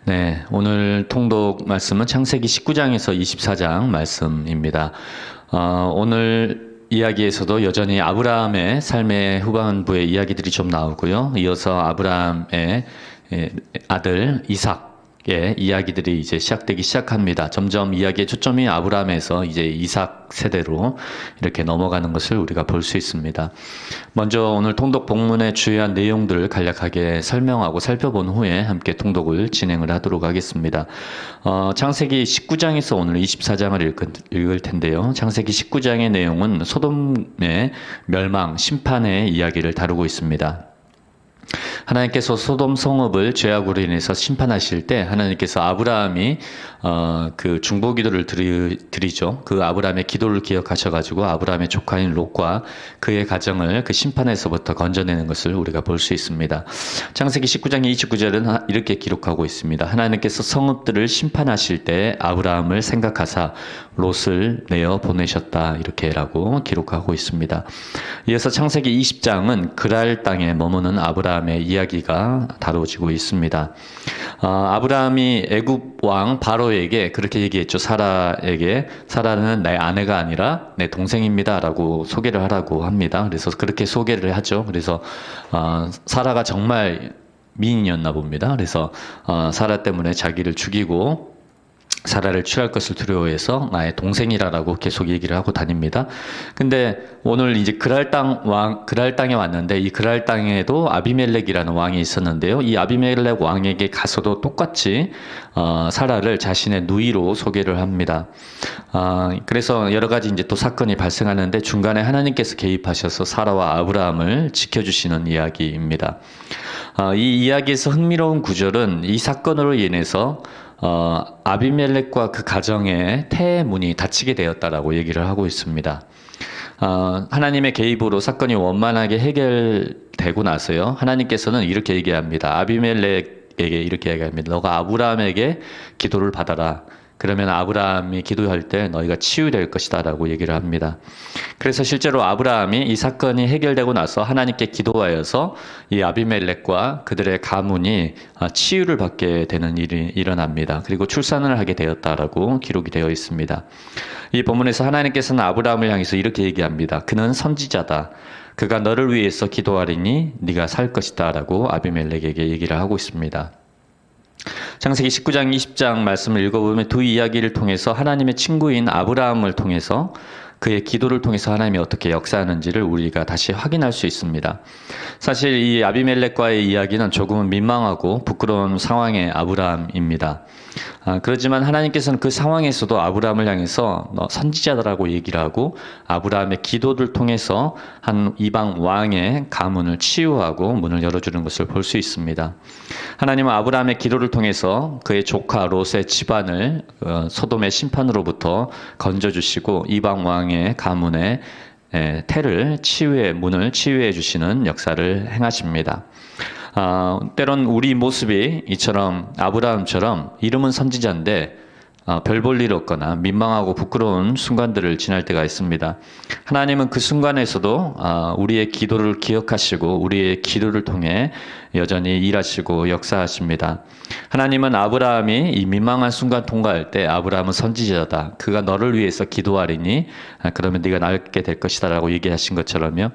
네, 오늘 통독 말씀은 창세기 19장에서 24장 말씀입니다. 오늘 이야기에서도 여전히 아브라함의 삶의 후반부의 이야기들이 좀 나오고요. 이어서 아브라함의 아들 이삭의 이야기들이 이제 시작되기 시작합니다. 점점 이야기의 초점이 아브라함에서 이제 이삭 세대로 이렇게 넘어가는 것을 우리가 볼 수 있습니다. 먼저 오늘 통독 본문의 주요한 내용들을 간략하게 설명하고 살펴본 후에 함께 통독을 진행을 하도록 하겠습니다. 창세기 19장에서 오늘 24장을 읽을 텐데요. 창세기 19장의 내용은 소돔의 멸망, 심판의 이야기를 다루고 있습니다. 하나님께서 소돔 성읍을 죄악으로 인해서 심판하실 때 하나님께서 아브라함이 그 중보기도를 드리죠. 그 아브라함의 기도를 기억하셔가지고 아브라함의 조카인 롯과 그의 가정을 그 심판에서부터 건져내는 것을 우리가 볼 수 있습니다. 창세기 19장 29절은 이렇게 기록하고 있습니다. 하나님께서 성읍들을 심판하실 때 아브라함을 생각하사 롯을 내어 보내셨다, 이렇게라고 기록하고 있습니다. 이어서 창세기 20장은 그랄 땅에 머무는 아브라함의 이야기가 다뤄지고 있습니다. 아브라함이 애굽 왕 바로에게 그렇게 얘기했죠. 사라에게, 사라는 내 아내가 아니라 내 동생입니다 라고 소개를 하라고 합니다. 그래서 그렇게 소개를 하죠. 그래서 사라가 정말 미인이었나 봅니다. 그래서 사라 때문에 자기를 죽이고 사라를 취할 것을 두려워해서 나의 동생이라고 계속 얘기를 하고 다닙니다. 근데 오늘 이제 그랄 땅에 왔는데 이 그랄 땅에도 아비멜렉이라는 왕이 있었는데요. 이 아비멜렉 왕에게 가서도 똑같이 사라를 자신의 누이로 소개를 합니다. 그래서 여러 가지 이제 또 사건이 발생하는데 중간에 하나님께서 개입하셔서 사라와 아브라함을 지켜주시는 이야기입니다. 이 이야기에서 흥미로운 구절은 이 사건으로 인해서 아비멜렉과 그 가정의 태문이 닫히게 되었다라고 얘기를 하고 있습니다. 하나님의 개입으로 사건이 원만하게 해결되고 나서요. 하나님께서는 이렇게 얘기합니다. 아비멜렉에게 이렇게 얘기합니다. 너가 아브라함에게 기도를 받아라. 그러면 아브라함이 기도할 때 너희가 치유될 것이다 라고 얘기를 합니다. 그래서 실제로 아브라함이 이 사건이 해결되고 나서 하나님께 기도하여서 이 아비멜렉과 그들의 가문이 치유를 받게 되는 일이 일어납니다. 그리고 출산을 하게 되었다라고 기록이 되어 있습니다. 이 본문에서 하나님께서는 아브라함을 향해서 이렇게 얘기합니다. 그는 선지자다. 그가 너를 위해서 기도하리니 네가 살 것이다 라고 아비멜렉에게 얘기를 하고 있습니다. 창세기 19장 20장 말씀을 읽어보면 두 이야기를 통해서 하나님의 친구인 아브라함을 통해서 그의 기도를 통해서 하나님이 어떻게 역사하는지를 우리가 다시 확인할 수 있습니다. 사실 이 아비멜렉과의 이야기는 조금은 민망하고 부끄러운 상황의 아브라함입니다. 그렇지만 하나님께서는 그 상황에서도 아브라함을 향해서 너 선지자다라고 얘기를 하고 아브라함의 기도를 통해서 한 이방 왕의 가문을 치유하고 문을 열어주는 것을 볼 수 있습니다. 하나님은 아브라함의 기도를 통해서 그의 조카 롯의 집안을 소돔의 심판으로부터 건져주시고 이방 왕의 가문의 태를 문을 치유해 주시는 역사를 행하십니다. 때론 우리 모습이 이처럼 아브라함처럼 이름은 선지자인데 별 볼 일 없거나 민망하고 부끄러운 순간들을 지날 때가 있습니다. 하나님은 그 순간에서도 우리의 기도를 기억하시고 우리의 기도를 통해 여전히 일하시고 역사하십니다. 하나님은 아브라함이 이 민망한 순간 통과할 때 아브라함은 선지자다. 그가 너를 위해서 기도하리니 그러면 네가 낫게 될 것이다 라고 얘기하신 것처럼요.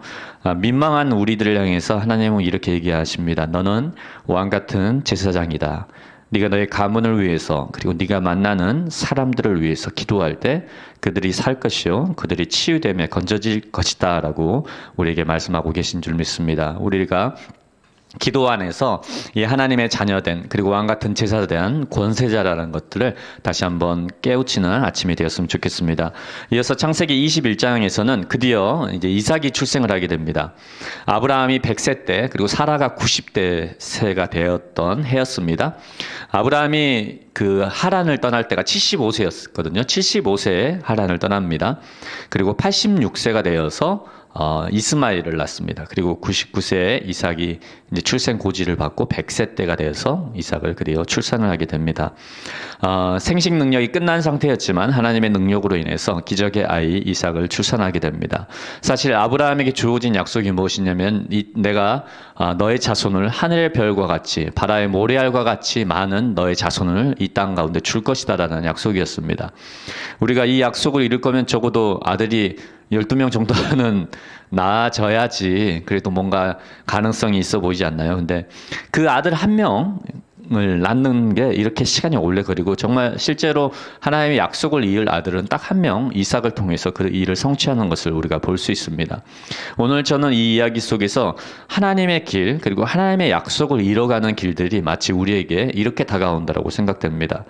민망한 우리들을 향해서 하나님은 이렇게 얘기하십니다. 너는 왕같은 제사장이다. 네가 너의 가문을 위해서 그리고 네가 만나는 사람들을 위해서 기도할 때 그들이 살 것이요 그들이 치유되며 건져질 것이다 라고 우리에게 말씀하고 계신 줄 믿습니다. 우리가 기도 안에서 이 하나님의 자녀된 그리고 왕같은 제사에 대한 권세자라는 것들을 다시 한번 깨우치는 아침이 되었으면 좋겠습니다. 이어서 창세기 21장에서는 드디어 이제 이삭이 출생을 하게 됩니다. 아브라함이 100세 때 그리고 사라가 90대 세가 되었던 해였습니다. 아브라함이 그 하란을 떠날 때가 75세였거든요. 75세에 하란을 떠납니다. 그리고 86세가 되어서 이스마엘을 낳습니다. 그리고 99세에 이삭이 이제 출생 고지를 받고 100세 때가 되어서 이삭을 그리어 출산을 하게 됩니다. 생식 능력이 끝난 상태였지만 하나님의 능력으로 인해서 기적의 아이 이삭을 출산하게 됩니다. 사실 아브라함에게 주어진 약속이 무엇이냐면 내가 너의 자손을 하늘의 별과 같이 바다의 모래알과 같이 많은 너의 자손을 이 땅 가운데 줄 것이다라는 약속이었습니다. 우리가 이 약속을 이룰 거면 적어도 아들이 12명 정도는 낳아져야지 그래도 뭔가 가능성이 있어 보이지 않나요? 근데 그 아들 한 명을 낳는 게 이렇게 시간이 오래 걸리고 정말 실제로 하나님의 약속을 이을 아들은 딱 한 명 이삭을 통해서 그 일을 성취하는 것을 우리가 볼 수 있습니다. 오늘 저는 이 이야기 속에서 하나님의 길 그리고 하나님의 약속을 이뤄가는 길들이 마치 우리에게 이렇게 다가온다고 생각됩니다.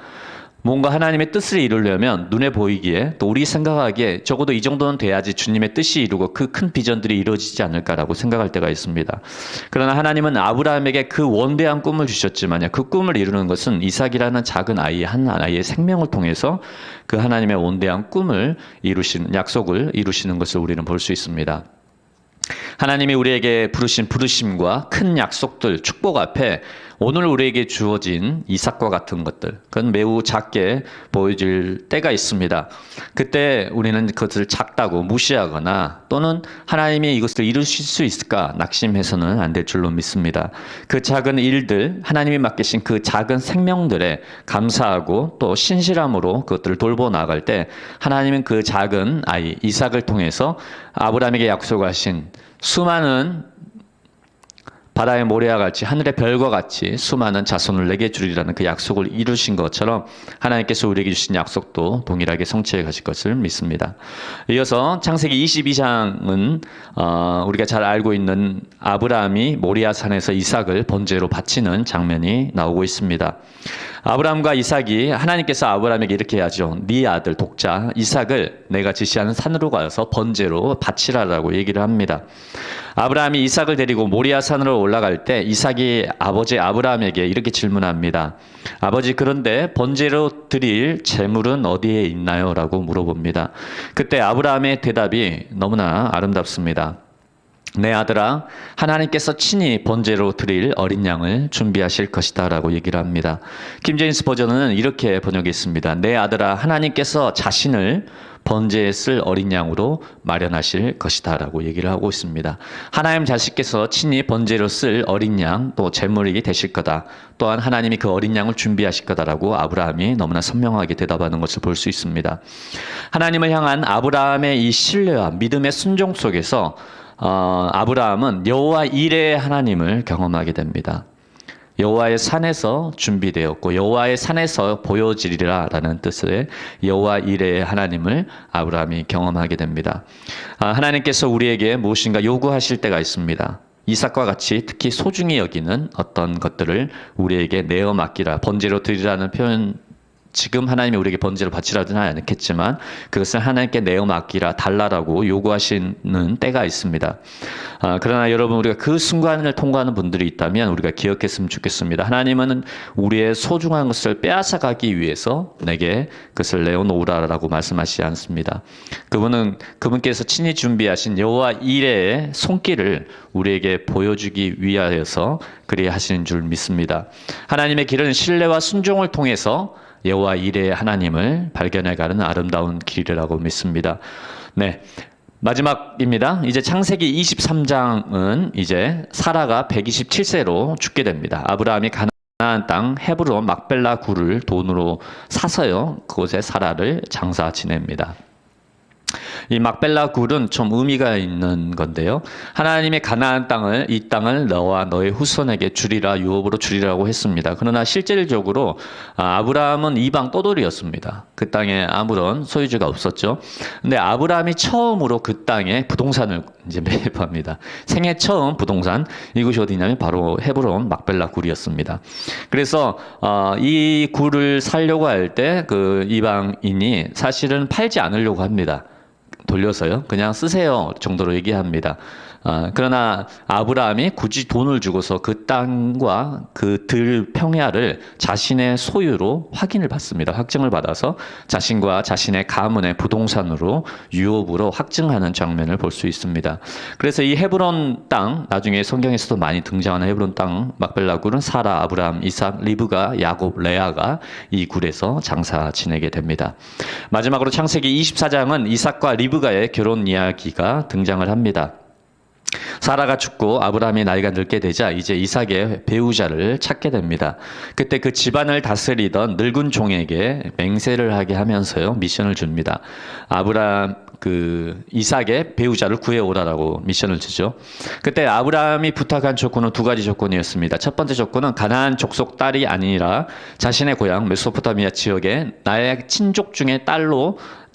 뭔가 하나님의 뜻을 이루려면 눈에 보이기에 또 우리 생각하기에 적어도 이 정도는 돼야지 주님의 뜻이 이루고 그 큰 비전들이 이루어지지 않을까라고 생각할 때가 있습니다. 그러나 하나님은 아브라함에게 그 원대한 꿈을 주셨지만요. 그 꿈을 이루는 것은 이삭이라는 작은 아이 한 아이의 생명을 통해서 그 하나님의 원대한 꿈을 이루시는 약속을 이루시는 것을 우리는 볼 수 있습니다. 하나님이 우리에게 부르신 부르심과 큰 약속들, 축복 앞에 오늘 우리에게 주어진 이삭과 같은 것들, 그건 매우 작게 보여질 때가 있습니다. 그때 우리는 그것을 작다고 무시하거나 또는 하나님이 이것을 이루실 수 있을까 낙심해서는 안 될 줄로 믿습니다. 그 작은 일들, 하나님이 맡기신 그 작은 생명들에 감사하고 또 신실함으로 그것들을 돌보 나갈 때 하나님은 그 작은 아이 이삭을 통해서 아브라함에게 약속하신 수많은 바다의 모래와 같이 하늘의 별과 같이 수많은 자손을 내게 주리라는 그 약속을 이루신 것처럼 하나님께서 우리에게 주신 약속도 동일하게 성취해 가실 것을 믿습니다. 이어서 창세기 22장은 우리가 잘 알고 있는 아브라함이 모리아 산에서 이삭을 번제로 바치는 장면이 나오고 있습니다. 아브라함과 이삭이 하나님께서 아브라함에게 이렇게 하죠. 네 아들 독자 이삭을 내가 지시하는 산으로 가서 번제로 바치라라고 얘기를 합니다. 아브라함이 이삭을 데리고 모리아 산으로 올라갈 때 이삭이 아버지 아브라함에게 이렇게 질문합니다. 아버지 그런데 번제로 드릴 제물은 어디에 있나요? 라고 물어봅니다. 그때 아브라함의 대답이 너무나 아름답습니다. 내 아들아 하나님께서 친히 번제로 드릴 어린 양을 준비하실 것이다 라고 얘기를 합니다. 킹제임스 버전은 이렇게 번역했습니다. 내 아들아 하나님께서 자신을 번제에 쓸 어린 양으로 마련하실 것이다 라고 얘기를 하고 있습니다. 하나님 자신께서 친히 번제로 쓸 어린 양 또 제물이 되실 거다. 또한 하나님이 그 어린 양을 준비하실 거다라고 아브라함이 너무나 선명하게 대답하는 것을 볼 수 있습니다. 하나님을 향한 아브라함의 이 신뢰와 믿음의 순종 속에서 아브라함은 여호와 이레의 하나님을 경험하게 됩니다. 여호와의 산에서 준비되었고 여호와의 산에서 보여지리라 라는 뜻의 여호와 이레의 하나님을 아브라함이 경험하게 됩니다. 하나님께서 우리에게 무엇인가 요구하실 때가 있습니다. 이삭과 같이 특히 소중히 여기는 어떤 것들을 우리에게 내어 맡기라, 번제로 드리라는 표현, 지금 하나님이 우리에게 번제를 바치라는 않겠지만 그것을 하나님께 내어 맡기라, 달라라고 요구하시는 때가 있습니다. 그러나 여러분 우리가 그 순간을 통과하는 분들이 있다면 우리가 기억했으면 좋겠습니다. 하나님은 우리의 소중한 것을 빼앗아가기 위해서 내게 그것을 내어놓으라라고 말씀하시지 않습니다. 그분께서 친히 준비하신 여호와 이레의 손길을 우리에게 보여주기 위하여서 그리 하시는 줄 믿습니다. 하나님의 길은 신뢰와 순종을 통해서 여호와 이레의 하나님을 발견해가는 아름다운 길이라고 믿습니다. 네, 마지막입니다. 이제 창세기 23장은 이제 사라가 127세로 죽게 됩니다. 아브라함이 가나안 땅 헤브론 막벨라 굴을 돈으로 사서요 그곳에 사라를 장사 지냅니다. 이 막벨라 굴은 좀 의미가 있는 건데요. 하나님의 가나안 땅을, 이 땅을 너와 너의 후손에게 주리라, 유업으로 주리라고 했습니다. 그러나 실질적으로 아브라함은 이방 떠돌이였습니다. 그 땅에 아무런 소유주가 없었죠. 근데 아브라함이 처음으로 그 땅에 부동산을 이제 매입합니다. 생애 처음 부동산, 이곳이 어디냐면 바로 헤브론 막벨라 굴이었습니다. 그래서 이 굴을 살려고 할 때 그 이방인이 사실은 팔지 않으려고 합니다. 돌려서요. 그냥 쓰세요 정도로 얘기합니다. 그러나 아브라함이 굳이 돈을 주고서 그 땅과 그 들 평야를 자신의 소유로 확인을 받습니다. 확증을 받아서 자신과 자신의 가문의 부동산으로 유업으로 확증하는 장면을 볼 수 있습니다. 그래서 이 헤브론 땅, 나중에 성경에서도 많이 등장하는 헤브론 땅, 막벨라 굴은 사라, 아브라함, 이삭, 리브가, 야곱, 레아가 이 굴에서 장사 지내게 됩니다. 마지막으로 창세기 24장은 이삭과 리브가의 결혼 이야기가 등장을 합니다. 사라가 죽고 아브라함이 나이가 늙게 되자 이제 이삭의 배우자를 찾게 됩니다. 그때 그 집안을 다스리던 늙은 종에게 맹세를 하게 하면서요, 미션을 줍니다. 이삭의 배우자를 구해오라라고 미션을 주죠. 그때 아브라함이 부탁한 조건은 두 가지 조건이었습니다. 첫 번째 조건은 가나안 족속 딸이 아니라 자신의 고향 메소포타미아 지역에 나의 친족 중에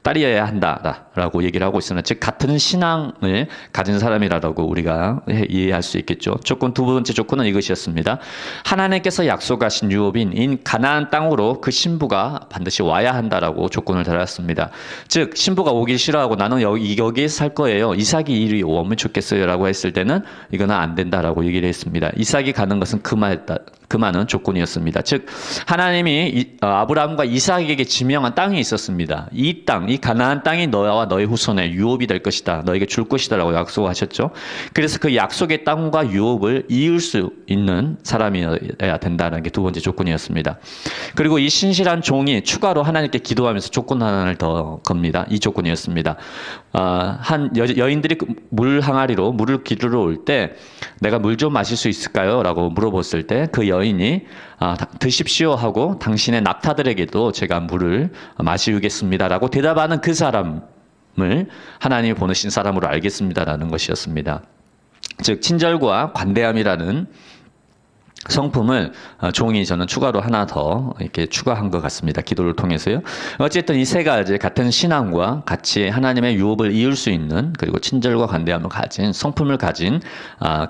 딸이어야 한다라고 얘기를 하고 있으나, 즉 같은 신앙을 가진 사람이라고 우리가 이해할 수 있겠죠. 두 번째 조건은 이것이었습니다. 하나님께서 약속하신 유업인 가나안 땅으로 그 신부가 반드시 와야 한다라고 조건을 달았습니다. 즉 신부가 오기 싫어하고 나는 여기에 살 거예요, 이삭이 이리 오면 좋겠어요라고 했을 때는 이거는 안 된다라고 얘기를 했습니다. 이삭이 가는 것은 그만은 조건이었습니다. 즉 하나님이 아브라함과 이삭에게 지명한 땅이 있었습니다. 이 가나안 땅이 너와 너의 후손의 유업이 될 것이다, 너에게 줄 것이다 라고 약속하셨죠. 그래서 그 약속의 땅과 유업을 이을 수 있는 사람이어야 된다는 게 두 번째 조건이었습니다. 그리고 이 신실한 종이 추가로 하나님께 기도하면서 조건 하나를 더 겁니다. 이 조건이었습니다. 여인들이 물 항아리로 물을 기르러 올 때 내가 물 좀 마실 수 있을까요? 라고 물어봤을 때 그 여인이 드십시오 하고 당신의 낙타들에게도 제가 물을 마시우겠습니다라고 대답하는 그 사람을 하나님이 보내신 사람으로 알겠습니다라는 것이었습니다. 즉 친절과 관대함이라는 성품을 종이 저는 추가로 하나 더 이렇게 추가한 것 같습니다. 기도를 통해서요. 어쨌든 이 세 가지 같은 신앙과 같이 하나님의 유업을 이을 수 있는, 그리고 친절과 관대함을 가진, 성품을 가진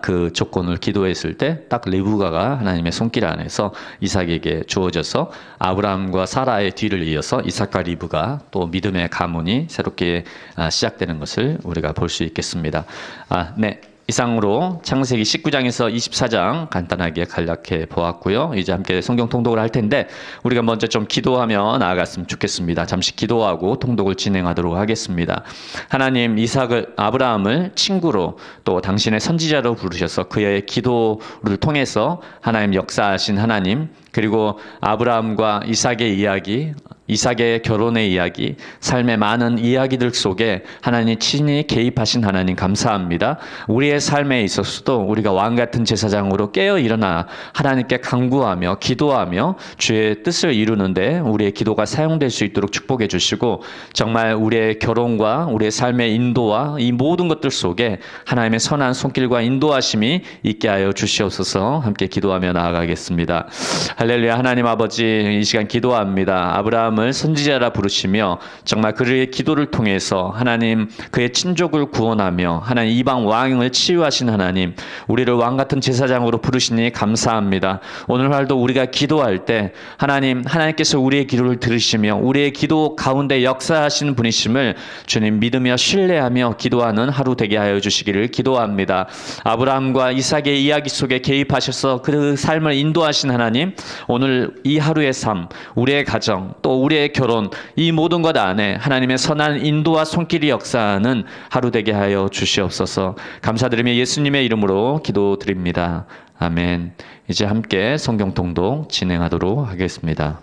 그 조건을 기도했을 때 딱 리브가가 하나님의 손길 안에서 이삭에게 주어져서 아브라함과 사라의 뒤를 이어서 이삭과 리브가 또 믿음의 가문이 새롭게 시작되는 것을 우리가 볼 수 있겠습니다. 네. 이상으로 창세기 19장에서 24장 간단하게 간략해 보았고요. 이제 함께 성경 통독을 할 텐데 우리가 먼저 좀 기도하며 나아갔으면 좋겠습니다. 잠시 기도하고 통독을 진행하도록 하겠습니다. 하나님, 아브라함을 친구로 또 당신의 선지자로 부르셔서 그의 기도를 통해서 하나님 역사하신 하나님, 그리고 아브라함과 이삭의 이야기, 이삭의 결혼의 이야기, 삶의 많은 이야기들 속에 하나님 친히 개입하신 하나님 감사합니다. 우리의 삶에 있어서도 우리가 왕같은 제사장으로 깨어 일어나 하나님께 간구하며 기도하며 주의 뜻을 이루는데 우리의 기도가 사용될 수 있도록 축복해 주시고, 정말 우리의 결혼과 우리의 삶의 인도와 이 모든 것들 속에 하나님의 선한 손길과 인도하심이 있게 하여 주시옵소서. 함께 기도하며 나아가겠습니다. 할렐루야. 하나님 아버지, 이 시간 기도합니다. 아브라함을 선지자라 부르시며 정말 그의 기도를 통해서 하나님 그의 친족을 구원하며 하나님 이방 왕을 치유하신 하나님, 우리를 왕같은 제사장으로 부르시니 감사합니다. 오늘날도 우리가 기도할 때 하나님께서 우리의 기도를 들으시며 우리의 기도 가운데 역사하시는 분이심을 주님 믿으며 신뢰하며 기도하는 하루 되게 하여 주시기를 기도합니다. 아브라함과 이삭의 이야기 속에 개입하셔서 그 삶을 인도하신 하나님, 오늘 이 하루의 삶, 우리의 가정, 또 우리의 결혼, 이 모든 것 안에 하나님의 선한 인도와 손길이 역사하는 하루 되게 하여 주시옵소서. 감사드리며 예수님의 이름으로 기도드립니다. 아멘. 이제 함께 성경 통독 진행하도록 하겠습니다.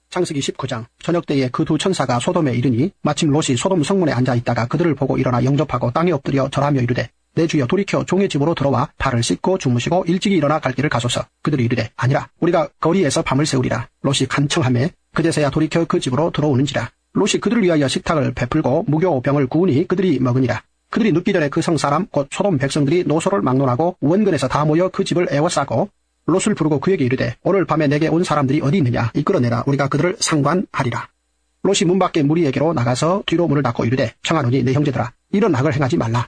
창세기 19장. 저녁 때에 그 두 천사가 소돔에 이르니 마침 롯이 소돔 성문에 앉아 있다가 그들을 보고 일어나 영접하고 땅에 엎드려 절하며 이르되, 내 주여 돌이켜 종의 집으로 들어와 발을 씻고 주무시고 일찍이 일어나 갈 길을 가소서. 그들이 이르되, 아니라 우리가 거리에서 밤을 새우리라. 롯이 간청하매 그제서야 돌이켜 그 집으로 들어오는지라. 롯이 그들을 위하여 식탁을 베풀고 무교병을 구우니 그들이 먹으니라. 그들이 눕기 전에 그 성사람 곧 소돔 백성들이 노소를 막론하고 원근에서 다 모여 그 집을 에워싸고 롯을 부르고 그에게 이르되, 오늘 밤에 내게 온 사람들이 어디 있느냐, 이끌어내라. 우리가 그들을 상관하리라. 롯이 문 밖에 무리에게로 나가서 뒤로 문을 닫고 이르되, 청하노니 내 형제들아, 이런 악을 행하지 말라.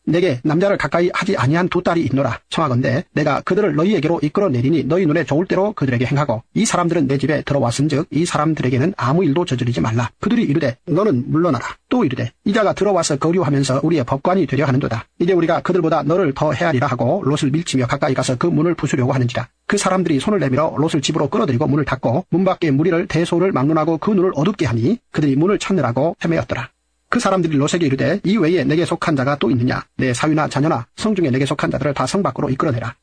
내게 남자를 가까이 하지 아니한 두 딸이 있노라. 청하건대 내가 그들을 너희에게로 이끌어내리니 너희 눈에 좋을 대로 그들에게 행하고 이 사람들은 내 집에 들어왔은즉 이 사람들에게는 아무 일도 저지르지 말라. 그들이 이르되 너는 물러나라. 또 이르되 이자가 들어와서 거류하면서 우리의 법관이 되려 하는도다. 이제 우리가 그들보다 너를 더 헤아리라 하고 롯을 밀치며 가까이 가서 그 문을 부수려고 하는지라. 그 사람들이 손을 내밀어 롯을 집으로 끌어들이고 문을 닫고 문 밖에 무리를 대소를 막론하고 그 눈을 어둡게 하니 그들이 문을 찾느라고 헤매었더라. 그 사람들이 롯에게 이르되 이 외에 내게 속한 자가 또 있느냐. 내 사위나 자녀나 성중에 내게 속한 자들을 다 성 밖으로 이끌어내라.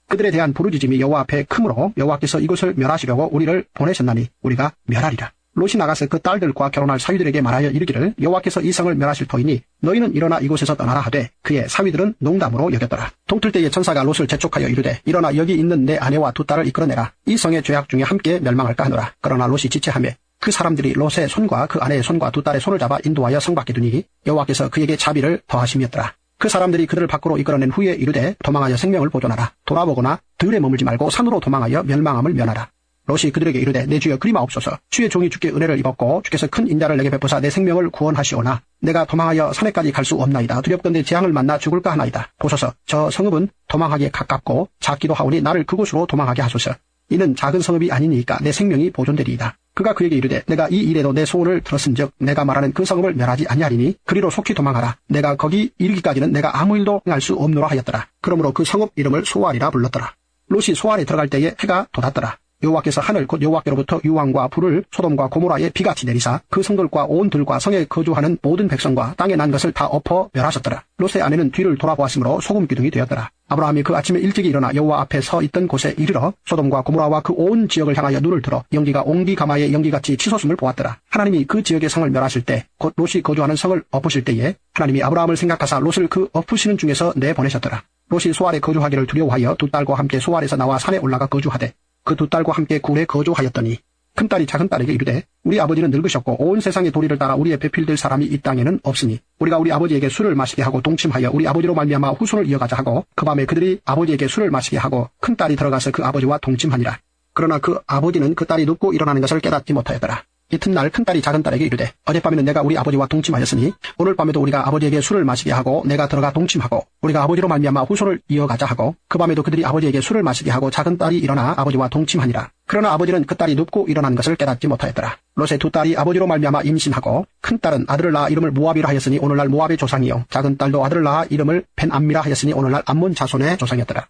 그들에 대한 부르짖음이 여호와 앞에 크므로 여호와께서 이곳을 멸하시려고 우리를 보내셨나니 우리가 멸하리라. 롯이 나가서 그 딸들과 결혼할 사위들에게 말하여 이르기를 여호와께서 이 성을 멸하실 터이니 너희는 일어나 이곳에서 떠나라 하되 그의 사위들은 농담으로 여겼더라. 동틀 때에 천사가 롯을 재촉하여 이르되 일어나 여기 있는 내 아내와 두 딸을 이끌어내라. 이 성의 죄악 중에 함께 멸망할까 하노라. 그러나 롯이 지체하며 그 사람들이 롯의 손과 그 아내의 손과 두 딸의 손을 잡아 인도하여 성 밖에 두니 여호와께서 그에게 자비를 더하심이었더라. 그 사람들이 그들을 밖으로 이끌어낸 후에 이르되 도망하여 생명을 보존하라. 돌아보거나 들에 머물지 말고 산으로 도망하여 멸망함을 면하라. 롯이 그들에게 이르되 내 주여 그리마옵소서. 주의 종이 주께 은혜를 입었고 주께서 큰 인자를 내게 베푸사 내 생명을 구원하시오나 내가 도망하여 산에까지 갈 수 없나이다. 두렵건대 재앙을 만나 죽을까 하나이다. 보소서 저 성읍은 도망하기에 가깝고 작기도 하오니 나를 그곳으로 도망하게 하소서. 이는 작은 성읍이 아니니까 내 생명이 보존되리이다. 그가 그에게 이르되 내가 이 일에도 내 소원을 들었은즉 내가 말하는 그 성읍을 멸하지 아니하리니 그리로 속히 도망하라. 내가 거기 이르기까지는 내가 아무 일도 행할 수 없노라 하였더라. 그러므로 그 성읍 이름을 소알이라 불렀더라. 롯이 소알에 들어갈 때에 해가 돋았더라. 여호와께서 하늘 곧 여호와께로부터 유황과 불을 소돔과 고모라에 비같이 내리사 그 성들과 온 들과 성에 거주하는 모든 백성과 땅에 난 것을 다 엎어 멸하셨더라. 롯의 아내는 뒤를 돌아보았으므로 소금 기둥이 되었더라. 아브라함이 그 아침에 일찍이 일어나 여호와 앞에 서 있던 곳에 이르러 소돔과 고모라와 그 온 지역을 향하여 눈을 들어 연기가 옹기 가마의 연기같이 치솟음을 보았더라. 하나님이 그 지역의 성을 멸하실 때 곧 롯이 거주하는 성을 엎으실 때에 하나님이 아브라함을 생각하사 롯을 그 엎으시는 중에서 내보내셨더라. 롯이 소알에 거주하기를 두려워하여 두 딸과 함께 소알에서 나와 산에 올라가 거주하되 그 두 딸과 함께 굴에 거주하였더니 큰딸이 작은딸에게 이르되 우리 아버지는 늙으셨고 온 세상의 도리를 따라 우리의 배필될 사람이 이 땅에는 없으니 우리가 우리 아버지에게 술을 마시게 하고 동침하여 우리 아버지로 말미암아 후손을 이어가자 하고 그 밤에 그들이 아버지에게 술을 마시게 하고 큰딸이 들어가서 그 아버지와 동침하니라. 그러나 그 아버지는 그 딸이 눕고 일어나는 것을 깨닫지 못하였더라. 이튿날 큰딸이 작은딸에게 이르되 어젯밤에는 내가 우리 아버지와 동침하였으니 오늘 밤에도 우리가 아버지에게 술을 마시게 하고 내가 들어가 동침하고 우리가 아버지로 말미암아 후손을 이어가자 하고 그 밤에도 그들이 아버지에게 술을 마시게 하고 작은딸이 일어나 아버지와 동침하니라. 그러나 아버지는 그 딸이 눕고 일어난 것을 깨닫지 못하였더라. 롯의 두 딸이 아버지로 말미암아 임신하고 큰딸은 아들을 낳아 이름을 모압이라 하였으니 오늘날 모압의 조상이요 작은딸도 아들을 낳아 이름을 벤암미라 하였으니 오늘날 암몬 자손의 조상이었더라.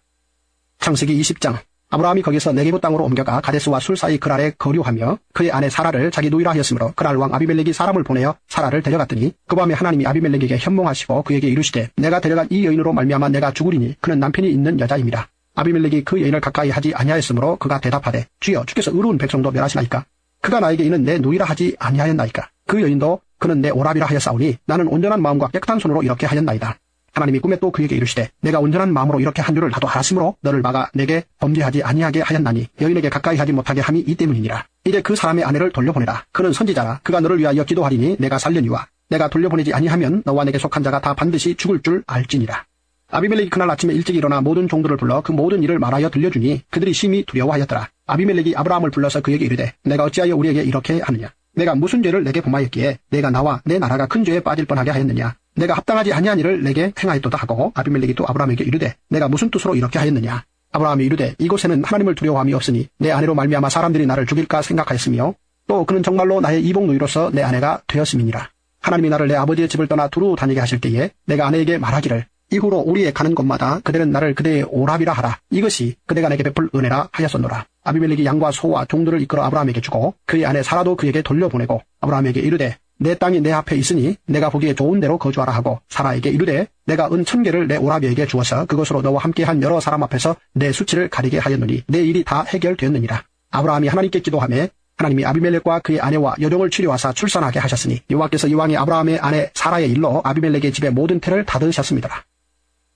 창세기 20장. 아브라함이 거기서 네게부 땅으로 옮겨가 가데스와 술 사이 그랄에 거류하며 그의 아내 사라를 자기 누이라 하였으므로 그랄 왕 아비멜렉이 사람을 보내어 사라를 데려갔더니 그 밤에 하나님이 아비멜렉에게 현몽하시고 그에게 이르시되 내가 데려간 이 여인으로 말미암아 내가 죽으리니 그는 남편이 있는 여자임이라. 아비멜렉이 그 여인을 가까이 하지 아니하였으므로 그가 대답하되 주여 주께서 의로운 백성도 멸하시나이까. 그가 나에게 이는 내 누이라 하지 아니하였나이까. 그 여인도 그는 내 오랍이라 하였사오니 나는 온전한 마음과 깨끗한 손으로 이렇게 하였나이다. 하나님이 꿈에 또 그에게 이르시되 내가 온전한 마음으로 이렇게 한 줄을 나도 알았으므로 너를 막아 내게 범죄하지 아니하게 하였나니 여인에게 가까이 하지 못하게 함이 이 때문이니라. 이제 그 사람의 아내를 돌려보내라. 그는 선지자라. 그가 너를 위하여 기도하리니 내가 살려니와 내가 돌려보내지 아니하면 너와 내게 속한 자가 다 반드시 죽을 줄 알지니라. 아비멜렉이 그날 아침에 일찍 일어나 모든 종들을 불러 그 모든 일을 말하여 들려주니 그들이 심히 두려워하였더라. 아비멜렉이 아브라함을 불러서 그에게 이르되 내가 어찌하여 우리에게 이렇게 하느냐. 내가 무슨 죄를 내게 범하였기에 내가 나와 내 나라가 큰 죄에 빠질 뻔하게 하였느냐. 내가 합당하지 아니한 일을 내게 행하였도다 하고 아비멜렉이 또 아브라함에게 이르되 내가 무슨 뜻으로 이렇게 하였느냐. 아브라함이 이르되 이곳에는 하나님을 두려워함이 없으니 내 아내로 말미암아 사람들이 나를 죽일까 생각하였으며 또 그는 정말로 나의 이복 누이로서 내 아내가 되었음이니라. 하나님이 나를 내 아버지의 집을 떠나 두루 다니게 하실 때에 내가 아내에게 말하기를 이후로 우리의 가는 곳마다 그대는 나를 그대의 오랍이라 하라. 이것이 그대가 내게 베풀 은혜라 하였었노라. 아비멜렉이 양과 소와 종들을 이끌어 아브라함에게 주고 그의 아내 사라도 그에게 돌려보내고 아브라함에게 이르되 내 땅이 내 앞에 있으니 내가 보기에 좋은 데로 거주하라 하고 사라에게 이르되 내가 은 1000개를 내 오라비에게 주어서 그것으로 너와 함께한 여러 사람 앞에서 내 수치를 가리게 하였노니 내 일이 다 해결되었느니라. 아브라함이 하나님께 기도하며 하나님이 아비멜렉과 그의 아내와 여종을 치료하사 출산하게 하셨으니 여호와께서 이왕이 아브라함의 아내 사라의 일로 아비멜렉의 집의 모든 태를 닫으셨습니다.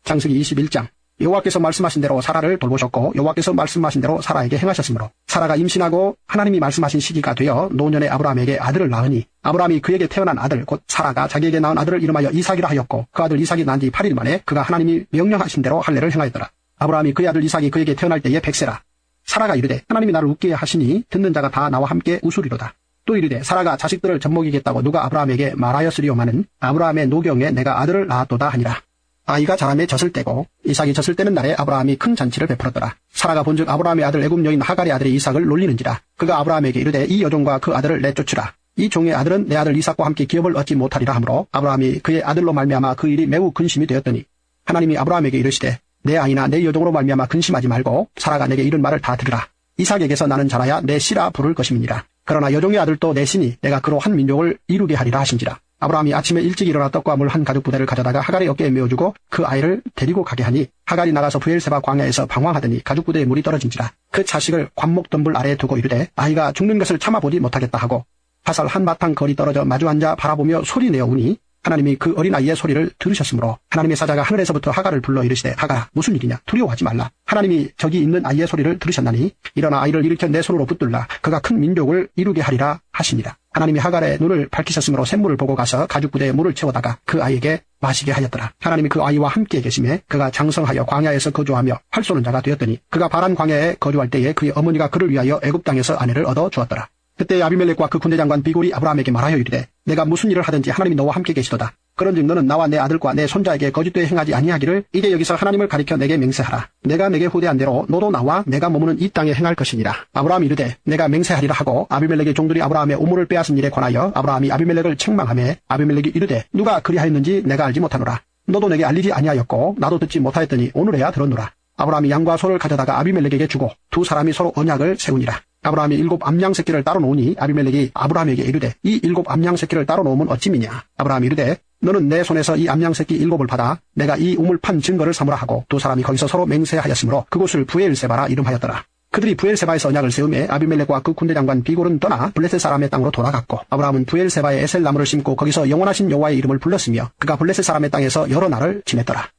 창세기 21장. 여호와께서 말씀하신 대로 사라를 돌보셨고 여호와께서 말씀하신 대로 사라에게 행하셨으므로 사라가 임신하고 하나님이 말씀하신 시기가 되어 노년에 아브라함에게 아들을 낳으니 아브라함이 그에게 태어난 아들 곧 사라가 자기에게 낳은 아들을 이름하여 이삭이라 하였고 그 아들 이삭이 난 지 8일 만에 그가 하나님이 명령하신 대로 할례를 행하였더라. 아브라함이 그의 아들 이삭이 그에게 태어날 때에 100세라. 사라가 이르되 하나님이 나를 웃게 하시니 듣는 자가 다 나와 함께 웃으리로다. 또 이르되 사라가 자식들을 젖먹이겠다고 누가 아브라함에게 말하였으리오마는 아브라함의 노경에 내가 아들을 낳았도다 하니라. 아이가 자라매 젖을 떼고 이삭이 젖을 떼는 날에 아브라함이 큰 잔치를 베풀었더라. 사라가 본즉 아브라함의 아들 애굽 여인 하갈의 아들이 이삭을 놀리는지라. 그가 아브라함에게 이르되 이 여종과 그 아들을 내쫓으라. 이 종의 아들은 내 아들 이삭과 함께 기업을 얻지 못하리라 하므로 아브라함이 그의 아들로 말미암아 그 일이 매우 근심이 되었더니 하나님이 아브라함에게 이르시되 내 아이나 내 여종으로 말미암아 근심하지 말고 사라가 내게 이른 말을 다 들으라. 이삭에게서 나는 자라야 내 씨라 부를 것임이니라. 그러나 여종의 아들도 내 신이 내가 그로 한 민족을 이루게 하리라 하신지라. 아브라함이 아침에 일찍 일어나 떡과 물 한 가죽 부대를 가져다가 하갈의 어깨에 메어주고 그 아이를 데리고 가게 하니 하갈이 나가서 브엘세바 광야에서 방황하더니 가죽 부대에 물이 떨어진지라. 그 자식을 관목 덤불 아래에 두고 이르되 아이가 죽는 것을 참아보지 못하겠다 하고 화살 한바탕 거리 떨어져 마주 앉아 바라보며 소리내어 우니 하나님이 그 어린아이의 소리를 들으셨으므로 하나님의 사자가 하늘에서부터 하갈을 불러 이르시되 하갈아 무슨 일이냐 두려워하지 말라. 하나님이 저기 있는 아이의 소리를 들으셨나니 일어나 아이를 일으켜 내 손으로 붙들라. 그가 큰 민족을 이루게 하리라 하시니라. 하나님이 하갈의 눈을 밝히셨으므로 샘물을 보고 가서 가죽 부대에 물을 채워다가 그 아이에게 마시게 하였더라. 하나님이 그 아이와 함께 계심에 그가 장성하여 광야에서 거주하며 활 쏘는 자가 되었더니 그가 바란 광야에 거주할 때에 그의 어머니가 그를 위하여 애굽 땅에서 아내를 얻어 주었더라. 그때 아비멜렉과 그 군대장관 비골이 아브라함에게 말하여 이르되 내가 무슨 일을 하든지 하나님이 너와 함께 계시도다. 그런즉 너는 나와 내 아들과 내 손자에게 거짓되이 행하지 아니하기를 이제 여기서 하나님을 가리켜 내게 맹세하라. 내가 내게 후대한 대로 너도 나와 내가 머무는 이 땅에 행할 것이니라. 아브라함이 이르되 내가 맹세하리라 하고 아비멜렉의 종들이 아브라함의 우물을 빼앗은 일에 관하여 아브라함이 아비멜렉을 책망하매 아비멜렉이 이르되 누가 그리하였는지 내가 알지 못하노라. 너도 내게 알리지 아니하였고 나도 듣지 못하였더니 오늘에야 들었노라. 아브라함이 양과 소를 가져다가 아비멜렉에게 주고 두 사람이 서로 언약을 세우니라. 아브라함이 7 암양 새끼를 따로 놓으니 아비멜렉이 아브라함에게 이르되 이 7 암양 새끼를 따로 놓으면 어찌미냐. 아브라함이 이르되 너는 내 손에서 이 암양 새끼 7을 받아 내가 이 우물 판 증거를 삼으라 하고 두 사람이 거기서 서로 맹세하였으므로 그곳을 부엘세바라 이름하였더라. 그들이 부엘세바에서 언약을 세우매 아비멜렉과 그 군대장관 비골은 떠나 블레셋 사람의 땅으로 돌아갔고 아브라함은 부엘세바에 에셀 나무를 심고 거기서 영원하신 여호와의 이름을 불렀으며 그가 블레셋 사람의 땅에서 여러 날을 지냈더라.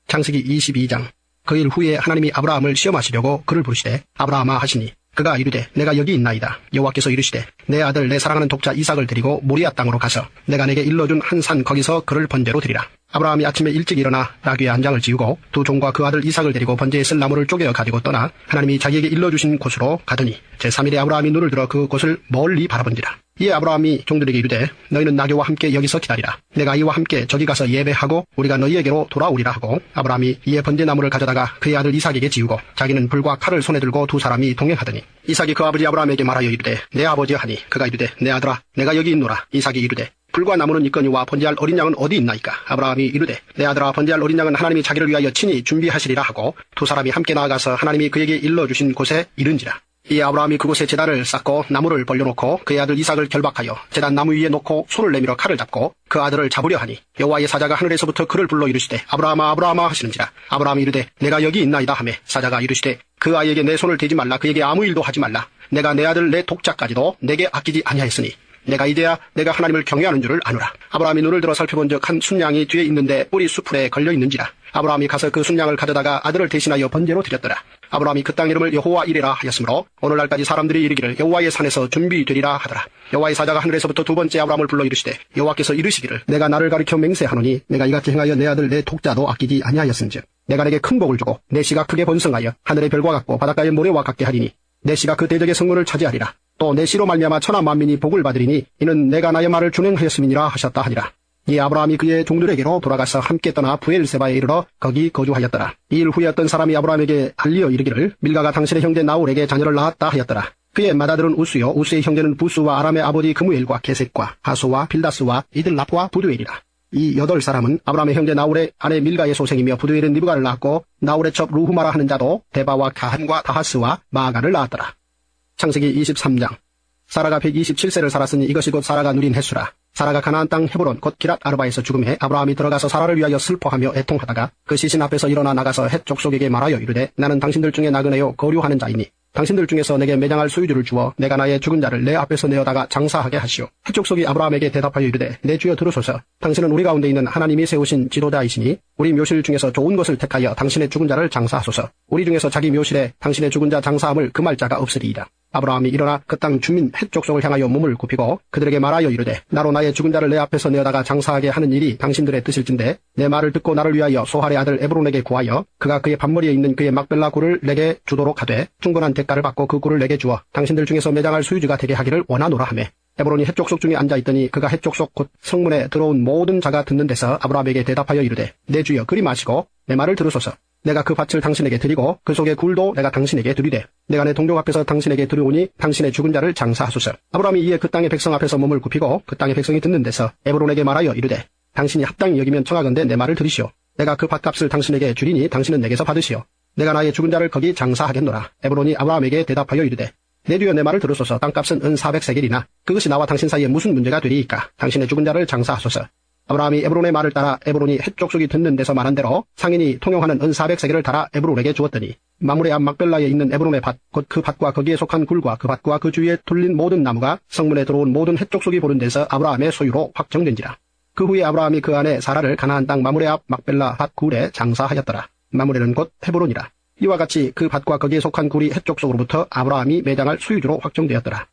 창세기 22장. 그 일 후에 하나님이 아브라함을 시험하시려고 그를 부르시되 아브라함아 하시니 그가 이르되 내가 여기 있나이다. 여호와께서 이르시되 내 아들 내 사랑하는 독자 이삭을 데리고 모리아 땅으로 가서 내가 내게 일러준 한 산 거기서 그를 번제로 드리라. 아브라함이 아침에 일찍 일어나 나귀의 안장을 지우고 두 종과 그 아들 이삭을 데리고 번제에 쓸 나무를 쪼개어 가지고 떠나 하나님이 자기에게 일러주신 곳으로 가더니 제3일에 아브라함이 눈을 들어 그 곳을 멀리 바라본지라. 이에 아브라함이 종들에게 이르되 너희는 나귀와 함께 여기서 기다리라. 내가 이와 함께 저기 가서 예배하고 우리가 너희에게로 돌아오리라 하고 아브라함이 이에 번제나무를 가져다가 그의 아들 이삭에게 지우고 자기는 불과 칼을 손에 들고 두 사람이 동행하더니 이삭이 그 아버지 아브라함에게 말하여 이르되 내 아버지 하니 그가 이르되 내 아들아 내가 여기 있노라. 이삭이 이르되 불과 나무는 있거니와 번제할 어린 양은 어디 있나이까. 아브라함이 이르되 내 아들아 번제할 어린 양은 하나님이 자기를 위하여 친히 준비하시리라 하고 두 사람이 함께 나아가서 하나님이 그에게 일러주신 곳에 이른지라. 이에 아브라함이 그곳에 제단을 쌓고 나무를 벌려놓고 그의 아들 이삭을 결박하여 제단 나무 위에 놓고 손을 내밀어 칼을 잡고 그 아들을 잡으려 하니 여호와의 사자가 하늘에서부터 그를 불러 이르시되 아브라함아 아브라함아 하시는지라. 아브라함이 이르되 내가 여기 있나이다 하매 사자가 이르시되 그 아이에게 내 손을 대지 말라. 그에게 아무 일도 하지 말라. 내가 내 아들 내 독자까지도 내게 아끼지 아니하였으니 내가 이제야 내가 하나님을 경외하는 줄을 아노라. 아브라함이 눈을 들어 살펴본즉 한 순양이 뒤에 있는데 뿔이 수풀에 걸려 있는지라. 아브라함이 가서 그 순양을 가져다가 아들을 대신하여 번제로 드렸더라. 아브라함이 그 땅 이름을 여호와 이레라 하였으므로 오늘날까지 사람들이 이르기를 여호와의 산에서 준비되리라 하더라. 여호와의 사자가 하늘에서부터 두 번째 아브라함을 불러 이르시되 여호와께서 이르시기를 내가 나를 가리켜 맹세하노니 내가 이같이 행하여 내 아들 내 독자도 아끼지 아니하였은즉 내가 내게 큰 복을 주고 내 씨가 크게 번성하여 하늘의 별과 같고 바닷가의 모래와 같게 하리니 내 씨가 그 대적의 성문을 차지하리라. 또 내 씨로 말미암아 천하 만민이 복을 받으리니 이는 내가 나의 말을 준행하였음이니라 하셨다 하니라. 이 아브라함이 그의 종들에게로 돌아가서 함께 떠나 부엘세바에 이르러 거기 거주하였더라. 이 일 후에 어떤 사람이 아브라함에게 알리어 이르기를 밀가가 당신의 형제 나홀에게 자녀를 낳았다 하였더라. 그의 맏아들은 우스요 우스의 형제는 부스와 아람의 아버지 그무엘과 게셋과 하소와 빌다스와 이들랍과 부두엘이라. 이 8사람은 아브라함의 형제 나홀의 아내 밀가의 소생이며 부두엘은 리브가를 낳았고 나홀의 첩 루후마라 하는 자도 데바와 가한과 다하스와 마아가를 낳았더라. 창세기 23장. 사라가 127세를 살았으니 이것이 곧 사라가 누린 횟수라. 사라가 가나안 땅 헤브론 곧 기랏 아르바에서 죽음해 아브라함이 들어가서 사라를 위하여 슬퍼하며 애통하다가 그 시신 앞에서 일어나 나가서 헷 족속에게 말하여 이르되 나는 당신들 중에 나그네요 거류하는 자이니 당신들 중에서 내게 매장할 소유주를 주어 내가 나의 죽은 자를 내 앞에서 내어다가 장사하게 하시오. 헷 족속이 아브라함에게 대답하여 이르되 내 주여 들으소서. 당신은 우리 가운데 있는 하나님이 세우신 지도자이시니 우리 묘실 중에서 좋은 것을 택하여 당신의 죽은 자를 장사하소서. 우리 중에서 자기 묘실에 당신의 죽은 자 장사함을 금할 자가 없으리이다. 아브라함이 일어나 그 땅 주민 헷 족속을 향하여 몸을 굽히고 그들에게 말하여 이르되 나로 나의 죽은 자를 내 앞에서 내어다가 장사하게 하는 일이 당신들의 뜻일진데 내 말을 듣고 나를 위하여 소할의 아들 에브론에게 구하여 그가 그의 밥머리에 있는 그의 막벨라 굴을 내게 주도록 하되 충분한 대가를 받고 그 굴을 내게 주어 당신들 중에서 매장할 소유주가 되게 하기를 원하노라 하매 에브론이 헷족속 중에 앉아있더니 그가 헷족속 곧 성문에 들어온 모든 자가 듣는 데서 아브라함에게 대답하여 이르되 내 주여 그리 마시고 내 말을 들으소서. 내가 그 밭을 당신에게 드리고 그 속의 굴도 내가 당신에게 드리되 내가 내 동족 앞에서 당신에게 드리오니 당신의 죽은 자를 장사하소서. 아브라함이 이에 그 땅의 백성 앞에서 몸을 굽히고 그 땅의 백성이 듣는 데서 에브론에게 말하여 이르되 당신이 합당히 여기면 청하건대 내 말을 들으시오. 내가 그 밭값을 당신에게 주리니 당신은 내게서 받으시오. 내가 나의 죽은 자를 거기 장사하겠노라. 에브론이 아브라함에게 대답하여 이르되 내 주여 내 말을 들으소서. 땅값은 은 400세겔이나 그것이 나와 당신 사이에 무슨 문제가 되리이까. 당신의 죽은 자를 장사하소서. 아브라함이 에브론의 말을 따라 에브론이 헷족속이 듣는 데서 말한 대로 상인이 통용하는 은 400세겔을 달아 에브론에게 주었더니 마므레 앞 막벨라에 있는 에브론의 밭 곧 그 밭과 거기에 속한 굴과 그 밭과 그 주위에 둘린 모든 나무가 성문에 들어온 모든 헷족속이 보는 데서 아브라함의 소유로 확정된지라. 그 후에 아브라함이 그 안에 사라를 가나안 땅 마므레 앞 막벨라 밭 굴에 장사하였더라. 마므레는 곧 헤브론이라. 이와 같이 그 밭과 거기에 속한 굴이 헷족속으로부터 아브라함이 매장할 소유주로 확정되었더라.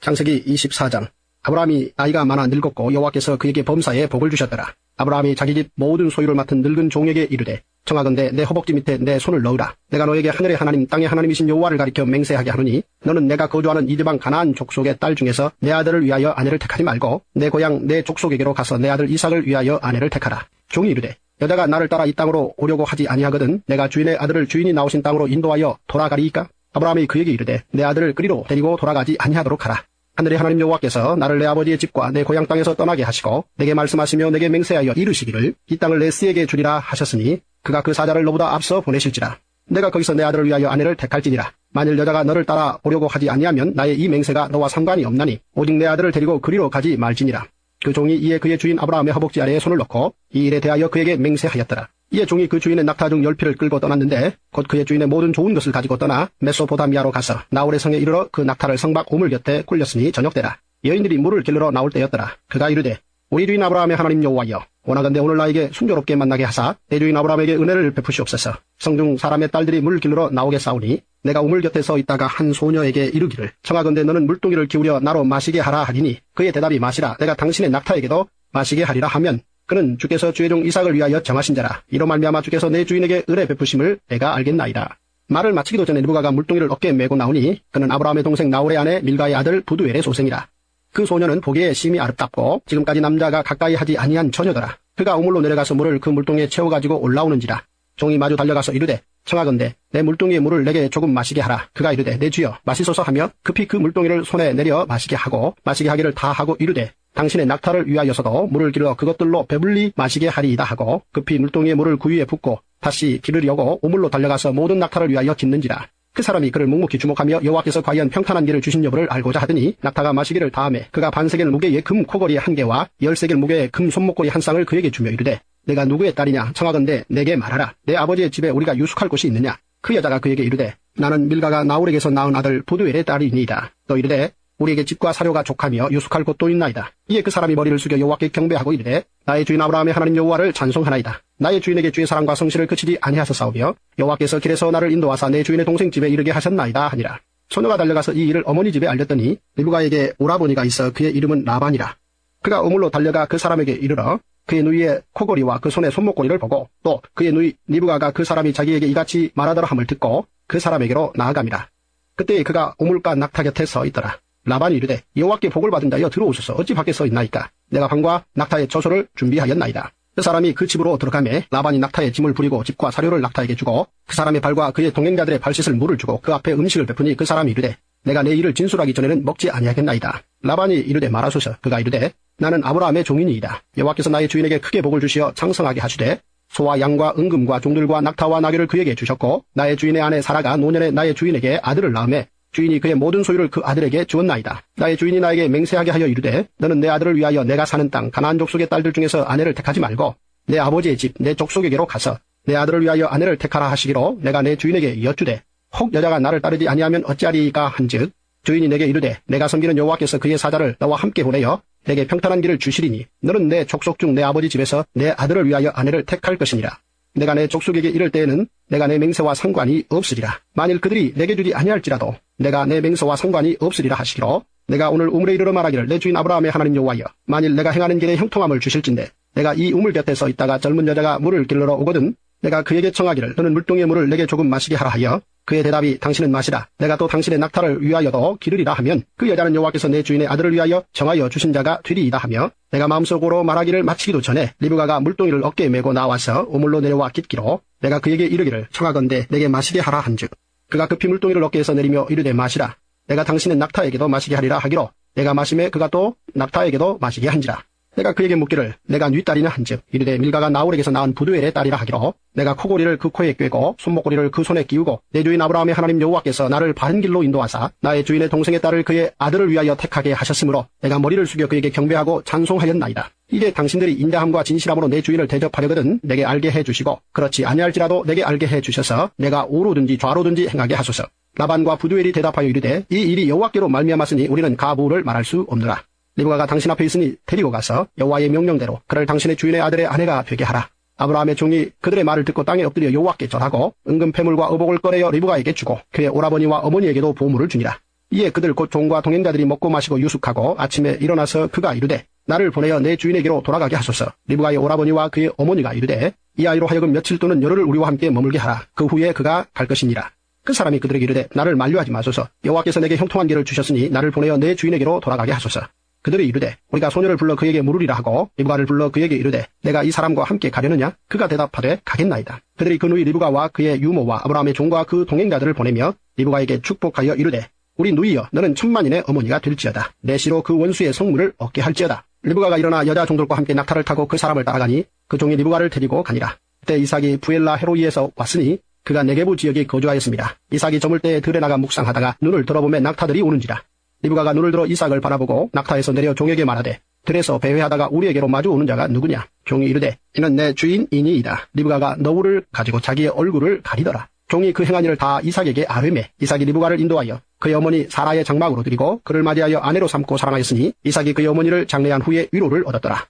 창세기 24장. 아브라함이 나이가 많아 늙었고 여호와께서 그에게 범사에 복을 주셨더라. 아브라함이 자기 집 모든 소유를 맡은 늙은 종에게 이르되 청하건대 내 허벅지 밑에 내 손을 넣으라. 내가 너에게 하늘의 하나님 땅의 하나님이신 여호와를 가리켜 맹세하게 하노니 너는 내가 거주하는 이 지방 가나안 족속의 딸 중에서 내 아들을 위하여 아내를 택하지 말고 내 고향 내 족속에게로 가서 내 아들 이삭을 위하여 아내를 택하라. 종이 이르되 여자가 나를 따라 이 땅으로 오려고 하지 아니하거든 내가 주인의 아들을 주인이 나오신 땅으로 인도하여 돌아가리이까. 아브라함이 그에게 이르되 내 아들을 그리로 데리고 돌아가지 아니하도록 하라. 하늘의 하나님 여호와께서 나를 내 아버지의 집과 내 고향 땅에서 떠나게 하시고 내게 말씀하시며 내게 맹세하여 이르시기를 이 땅을 내 스에게 주리라 하셨으니 그가 그 사자를 너보다 앞서 보내실지라. 내가 거기서 내 아들을 위하여 아내를 택할지니라. 만일 여자가 너를 따라 오려고 하지 아니하면 나의 이 맹세가 너와 상관이 없나니 오직 내 아들을 데리고 그리로 가지 말지니라. 그 종이 이에 그의 주인 아브라함의 허벅지 아래에 손을 넣고 이 일에 대하여 그에게 맹세하였더라. 이에 종이 그 주인의 낙타 중 10피를 끌고 떠났는데 곧 그의 주인의 모든 좋은 것을 가지고 떠나 메소포다미아로 가서 나홀의 성에 이르러 그 낙타를 성박 우물 곁에 굴렸으니 저녁때라. 여인들이 물을 길러 나올 때였더라. 그가 이르되 우리 주인 아브라함의 하나님 여호와여 원하건대 오늘 나에게 순조롭게 만나게 하사 내 주인 아브라함에게 은혜를 베푸시옵소서. 성중 사람의 딸들이 물 길러 나오게 싸우니 내가 우물 곁에 서 있다가 한 소녀에게 이르기를 청하건대 너는 물동이를 기울여 나로 마시게 하라 하리니 그의 대답이 마시라 내가 당신의 낙타에게도 마시게 하리라 하면 그는 주께서 주의 종 이삭을 위하여 정하신 자라. 이로 말미암아 주께서 내 주인에게 은혜 베푸심을 내가 알겠나이다. 말을 마치기도 전에 리브가가 물동이를 어깨에 메고 나오니 그는 아브라함의 동생 나홀의 아내 밀가의 아들 부두엘의 소생이라. 그 소녀는 보기에 심히 아름답고 지금까지 남자가 가까이 하지 아니한 처녀더라. 그가 우물로 내려가서 물을 그 물동이에 채워가지고 올라오는지라. 종이 마주 달려가서 이르되 청하건대 내 물동이의 물을 내게 조금 마시게 하라. 그가 이르되 내 주여 마시소서 하며 급히 그 물동이를 손에 내려 마시게 하고 마시게 하기를 다 하고 이르되 당신의 낙타를 위하여서도 물을 길러 그것들로 배불리 마시게 하리이다 하고 급히 물동이의 물을 구유에 붓고 다시 기르려고 우물로 달려가서 모든 낙타를 위하여 깃는지라. 그 사람이 그를 묵묵히 주목하며 여호와께서 과연 평탄한 길을 주신 여부를 알고자 하더니 낙타가 마시기를 다하매 그가 반세겔 무게의 금 코걸이 1개와 10세겔 무게의 금 손목걸이 1쌍을 그에게 주며 이르되 내가 누구의 딸이냐 청하건대 내게 말하라. 내 아버지의 집에 우리가 유숙할 곳이 있느냐. 그 여자가 그에게 이르되 나는 밀가가 나홀에게서 낳은 아들 부두엘의 딸이니이다. 또 이르되 우리에게 집과 사료가 족하며 유숙할 곳도 있나이다. 이에 그 사람이 머리를 숙여 여호와께 경배하고 이르되 나의 주인 아브라함의 하나님 여호와를 찬송하나이다. 나의 주인에게 주의 사랑과 성실을 그치지 아니하셨사오며 여호와께서 길에서 나를 인도하사 내 주인의 동생 집에 이르게 하셨나이다 하니라. 소녀가 달려가서 이 일을 어머니 집에 알렸더니 리브가에게 오라버니가 있어 그의 이름은 라반이라. 그가 우물로 달려가 그 사람에게 이르러 그의 누이의 코걸이와 그 손의 손목걸이를 보고 또 그의 누이 리브가가 그 사람이 자기에게 이같이 말하더라 함을 듣고 그 사람에게로 나아갑니다. 그때 그가 우물가 낙타 곁에 서 있더라. 라반이 이르되 여호와께 복을 받은 자여 들어오소서. 어찌 밖에 서 있나이까. 내가 방과 낙타의 조소를 준비하였나이다. 그 사람이 그 집으로 들어가매 라반이 낙타의 짐을 부리고 집과 사료를 낙타에게 주고 그 사람의 발과 그의 동행자들의 발 씻을 물을 주고 그 앞에 음식을 베푸니 그 사람이 이르되 내가 내 일을 진술하기 전에는 먹지 아니하겠나이다. 라반이 이르되 말하소서. 그가 이르되 나는 아브라함의 종이니이다. 여호와께서 나의 주인에게 크게 복을 주시어 창성하게 하시되 소와 양과 은금과 종들과 낙타와 나귀를 그에게 주셨고 나의 주인의 아내 사라가 노년에 나의 주인에게 아들을 낳음에 주인이 그의 모든 소유를 그 아들에게 주었나이다. 나의 주인이 나에게 맹세하게 하여 이르되 너는 내 아들을 위하여 내가 사는 땅 가나안 족속의 딸들 중에서 아내를 택하지 말고 내 아버지의 집 내 족속에게로 가서 내 아들을 위하여 아내를 택하라 하시기로 내가 내 주인에게 여쭈되 혹 여자가 나를 따르지 아니하면 어찌하리이까 한즉 주인이 내게 이르되 내가 섬기는 여호와께서 그의 사자를 너와 함께 보내어 내게 평탄한 길을 주시리니 너는 내 족속 중 내 아버지 집에서 내 아들을 위하여 아내를 택할 것이니라. 내가 내 족속에게 이를 때에는 내가 내 맹세와 상관이 없으리라. 만일 그들이 내게 주지 아니할지라도 내가 내 맹세와 상관이 없으리라 하시기로 내가 오늘 우물에 이르러 말하기를 내 주인 아브라함의 하나님 여호와여 만일 내가 행하는 길에 형통함을 주실진대 내가 이 우물 곁에 서 있다가 젊은 여자가 물을 길러러 오거든 내가 그에게 청하기를 너는 물동이의 물을 내게 조금 마시게 하라 하여 그의 대답이 당신은 마시라. 내가 또 당신의 낙타를 위하여도 기르리라 하면 그 여자는 여호와께서 내 주인의 아들을 위하여 정하여 주신 자가 되리이다 하며 내가 마음속으로 말하기를 마치기도 전에 리브가가 물동이를 어깨에 메고 나와서 우물로 내려와 깃기로 내가 그에게 이르기를 청하건대 내게 마시게 하라 한즉 그가 급히 물동이를 어깨에서 내리며 이르되 마시라. 내가 당신의 낙타에게도 마시게 하리라 하기로 내가 마심에 그가 또 낙타에게도 마시게 한지라. 내가 그에게 묻기를 내가 네 딸이냐 한즉 이르되 밀가가 나홀에게서 낳은 부두엘의 딸이라 하기로 내가 코고리를 그 코에 꿰고 손목고리를 그 손에 끼우고 내 주인 아브라함의 하나님 여호와께서 나를 바른 길로 인도하사 나의 주인의 동생의 딸을 그의 아들을 위하여 택하게 하셨으므로 내가 머리를 숙여 그에게 경배하고 찬송하였나이다. 이게 당신들이 인자함과 진실함으로 내 주인을 대접하려거든 내게 알게 해주시고 그렇지 아니할지라도 내게 알게 해주셔서 내가 우로든지 좌로든지 행하게 하소서. 라반과 부두엘이 대답하여 이르되 이 일이 여호와께로 말미암았으니 우리는 가부를 말할 수 없느라. 리브가가 당신 앞에 있으니 데리고 가서 여호와의 명령대로 그를 당신의 주인의 아들의 아내가 되게 하라. 아브라함의 종이 그들의 말을 듣고 땅에 엎드려 여호와께 절하고 은금 패물과 의복을 꺼내어 리브가에게 주고 그의 오라버니와 어머니에게도 보물을 주니라. 이에 그들 곧 종과 동행자들이 먹고 마시고 유숙하고 아침에 일어나서 그가 이르되 나를 보내어 내 주인에게로 돌아가게 하소서. 리브가의 오라버니와 그의 어머니가 이르되 이 아이로 하여금 며칠 또는 열흘을 우리와 함께 머물게 하라. 그 후에 그가 갈 것이니라. 그 사람이 그들에게 이르되 나를 만류하지 마소서. 여호와께서 내게 형통한 길을 주셨으니 나를 보내어 내 주인에게로 돌아가게 하소서. 그들이 이르되 우리가 소녀를 불러 그에게 물으리라 하고 리브가를 불러 그에게 이르되 내가 이 사람과 함께 가려느냐? 그가 대답하되 가겠나이다. 그들이 그 누이 리브가와 그의 유모와 아브라함의 종과 그 동행자들을 보내며 리브가에게 축복하여 이르되 우리 누이여 너는 천만인의 어머니가 될지어다. 내 시로 그 원수의 성물을 얻게 할지어다. 리브가가 일어나 여자 종들과 함께 낙타를 타고 그 사람을 따라가니 그 종이 리브가를 데리고 가니라. 그때 이삭이 부엘라 헤로이에서 왔으니 그가 네게부 지역에 거주하였습니다. 이삭이 저물 때에 들에 나가 묵상하다가 눈을 들어보매 낙타들이 오는지라. 리브가가 눈을 들어 이삭을 바라보고 낙타에서 내려 종에게 말하되 들에서 배회하다가 우리에게로 마주 오는 자가 누구냐? 종이 이르되 이는 내 주인이니이다. 리브가가 너울을 가지고 자기의 얼굴을 가리더라. 종이 그 행한 일을 다 이삭에게 아뢰매 이삭이 리브가를 인도하여 그의 어머니 사라의 장막으로 드리고 그를 맞이하여 아내로 삼고 사랑하였으니 이삭이 그의 어머니를 장례한 후에 위로를 얻었더라.